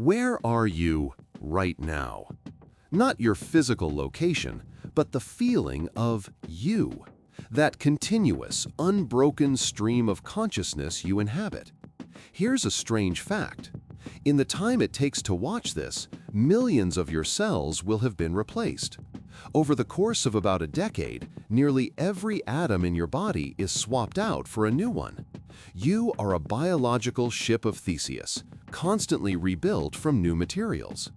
Where are you right now? Not your physical location, but the feeling of you, that continuous, unbroken stream of consciousness you inhabit. Here's a strange fact. In the time it takes to watch this, millions of your cells will have been replaced. Over the course of about a decade, nearly every atom in your body is swapped out for a new one. You are a biological ship of Theseus, constantly rebuilt from new materials.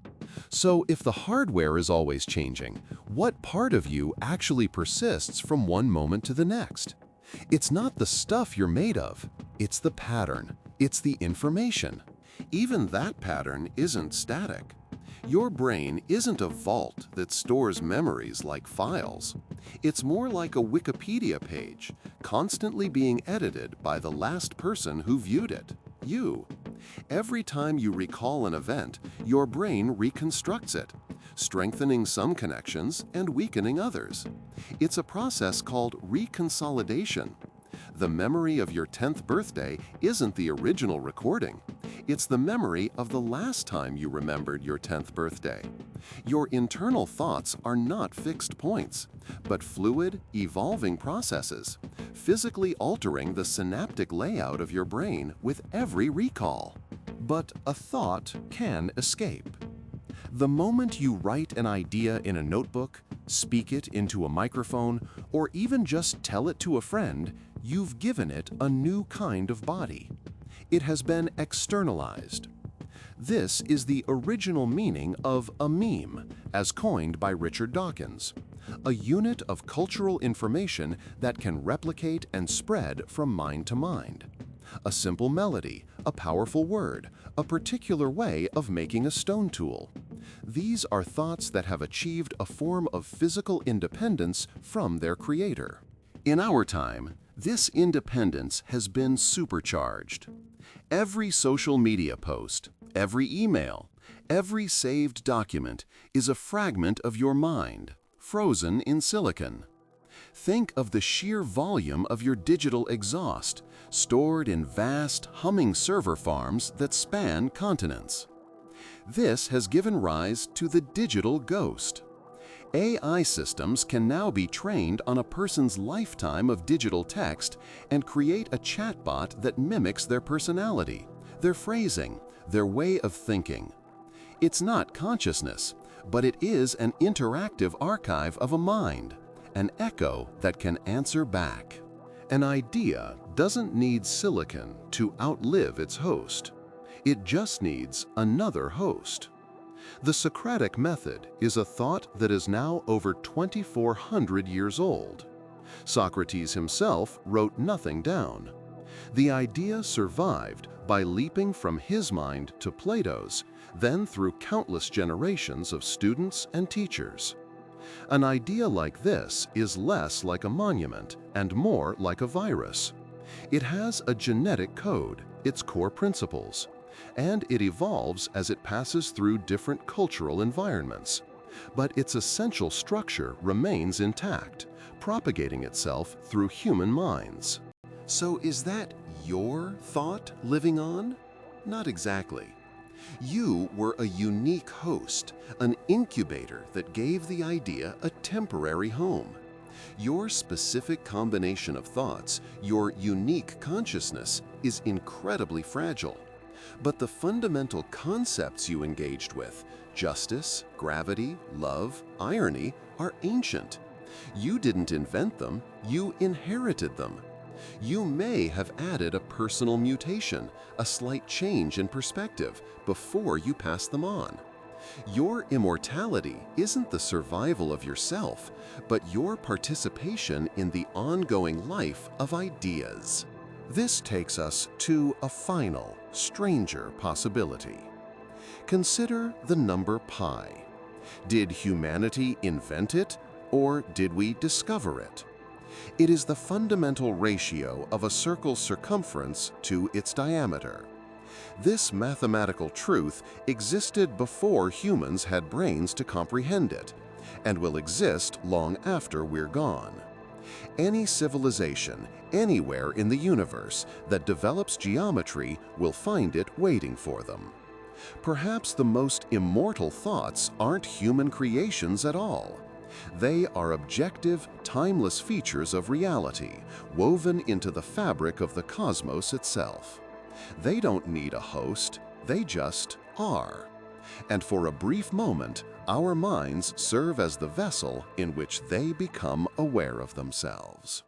So if the hardware is always changing, what part of you actually persists from one moment to the next? It's not the stuff you're made of, it's the pattern, it's the information. Even that pattern isn't static. Your brain isn't a vault that stores memories like files. It's more like a Wikipedia page, constantly being edited by the last person who viewed it, you. Every time you recall an event, your brain reconstructs it, strengthening some connections and weakening others. It's a process called reconsolidation. The memory of your 10th birthday isn't the original recording. It's the memory of the last time you remembered your 10th birthday. Your internal thoughts are not fixed points, but fluid, evolving processes, physically altering the synaptic layout of your brain with every recall. But a thought can escape. The moment you write an idea in a notebook, speak it into a microphone, or even just tell it to a friend, you've given it a new kind of body. It has been externalized. This is the original meaning of a meme, as coined by Richard Dawkins, a unit of cultural information that can replicate and spread from mind to mind. A simple melody, a powerful word, a particular way of making a stone tool. These are thoughts that have achieved a form of physical independence from their creator. In our time, this independence has been supercharged. Every social media post, every email, every saved document is a fragment of your mind, frozen in silicon. Think of the sheer volume of your digital exhaust, stored in vast, humming server farms that span continents. This has given rise to the digital ghost. AI systems can now be trained on a person's lifetime of digital text and create a chatbot that mimics their personality, their phrasing, their way of thinking. It's not consciousness, but it is an interactive archive of a mind, an echo that can answer back. An idea doesn't need silicon to outlive its host. It just needs another host. The Socratic method is a thought that is now over 2,400 years old. Socrates himself wrote nothing down. The idea survived by leaping from his mind to Plato's, then through countless generations of students and teachers. An idea like this is less like a monument and more like a virus. It has a genetic code, its core principles, and it evolves as it passes through different cultural environments. But its essential structure remains intact, propagating itself through human minds. So is that your thought living on? Not exactly. You were a unique host, an incubator that gave the idea a temporary home. Your specific combination of thoughts, your unique consciousness, is incredibly fragile. But the fundamental concepts you engaged with, justice, gravity, love, irony, are ancient. You didn't invent them, you inherited them. You may have added a personal mutation, a slight change in perspective, before you pass them on. Your immortality isn't the survival of yourself, but your participation in the ongoing life of ideas. This takes us to a final, stranger possibility. Consider the number pi. Did humanity invent it, or did we discover it? It is the fundamental ratio of a circle's circumference to its diameter. This mathematical truth existed before humans had brains to comprehend it, and will exist long after we're gone. Any civilization, anywhere in the universe that develops geometry will find it waiting for them. Perhaps the most immortal thoughts aren't human creations at all. They are objective, timeless features of reality, woven into the fabric of the cosmos itself. They don't need a host, they just are. And for a brief moment, our minds serve as the vessel in which they become aware of themselves.